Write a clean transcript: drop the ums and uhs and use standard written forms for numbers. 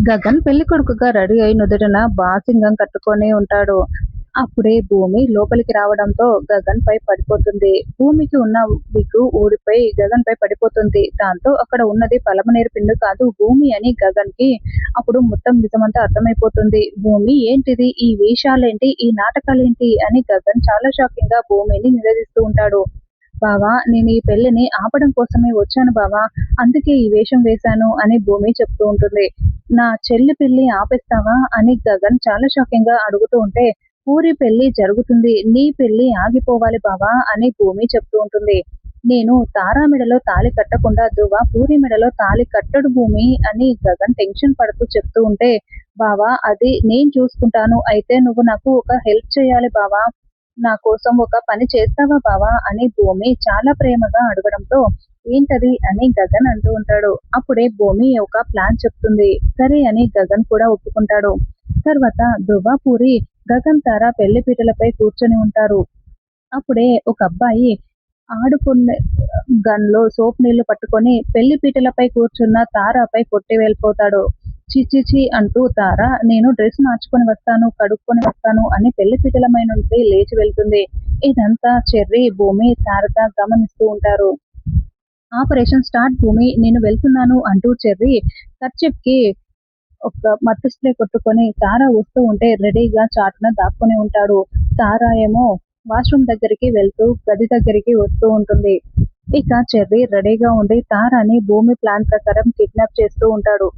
గగన్ పెళ్లి కొడుకుగా రెడీ అయి నుదుటిన బాసింగం కట్టుకొని ఉంటాడు. అప్పుడే భూమి లోపలికి రావడంతో గగన్ పై పడిపోతుంది. భూమికి ఉన్న విగ్గు ఊడిపోయి గగన్ పై పడిపోతుంది. దాంతో అక్కడ ఉన్నది పలమనేరు పిండు కాదు భూమి అని గగన్ కి అప్పుడు మొత్తం నిజమంతా అర్థమైపోతుంది. భూమి ఏంటిది, ఈ వేషాలేంటి, ఈ నాటకాలేంటి అని గగన్ చాలా షాకింగ్ గా భూమిని నిలదీస్తూ ఉంటాడు. బావా, నేను ఈ పెళ్లిని ఆపడం కోసమే వచ్చాను బావా, అందుకే ఈ వేషం వేశాను అని భూమి చెప్తూ ఉంటుంది. నా చెల్లి పెళ్లి ఆపేస్తావా అని గగన్ చాలా షాకింగ్ గా అడుగుతూ ఉంటే, పూరి పెళ్లి జరుగుతుంది, నీ పెళ్లి ఆగిపోవాలి బావా అని భూమి చెప్తూ ఉంటుంది. నేను తారా మెడలో తాళి కట్టకుండా ధ్రువ పూరి మెడలో తాళి కట్టడు భూమి అని గగన్ టెన్షన్ పడుతూ చెప్తూ ఉంటే, బావా అది నేను చూసుకుంటాను, అయితే నువ్వు నాకు ఒక హెల్ప్ చేయాలి బావా, నా కోసం ఒక పని చేస్తావా బావా అని భూమి చాలా ప్రేమగా అడగడంతో, ఏంటది అని గగన్ అంటూ ఉంటాడు. అప్పుడే భూమి ఒక ప్లాన్ చెప్తుంది. సరే అని గగన్ కూడా ఒప్పుకుంటాడు. తర్వాత ధ్రువ పూరి గగన్ తార పెళ్లి పీటలపై కూర్చొని ఉంటారు. అప్పుడే ఒక అబ్బాయి ఆడుకునే గన్ లో సోప్ నీళ్లు పట్టుకొని పెళ్లి పీటలపై కూర్చున్న తారపై కొట్టి వెళ్ళిపోతాడు. చి చి చి అంటూ తార, నేను డ్రెస్ మార్చుకొని వస్తాను, కడుక్కొని వస్తాను అని పెళ్లి పీటలపై నుండి లేచి వెళ్తుంది. ఇదంతా చెర్రి భూమి తారక గమనిస్తూ ఉంటారు. ఆపరేషన్ స్టార్ట్ భూమి, నేను వెళ్తున్నాను అంటూ చెర్రి కర్చిప్ కి ఒక మత్తు స్ప్రే కొట్టుకొని తార వస్తూ ఉంటే రెడీగా చాటున దాక్కుని ఉంటాడు. తార ఏమో వాష్రూమ్ దగ్గరికి వెళ్తూ గది దగ్గరికి వస్తూ ఉంటుంది. ఇక చెర్రి రెడీగా ఉండి తారాని భూమి ప్లాన్ ప్రకారం కిడ్నాప్ చేస్తూ ఉంటాడు.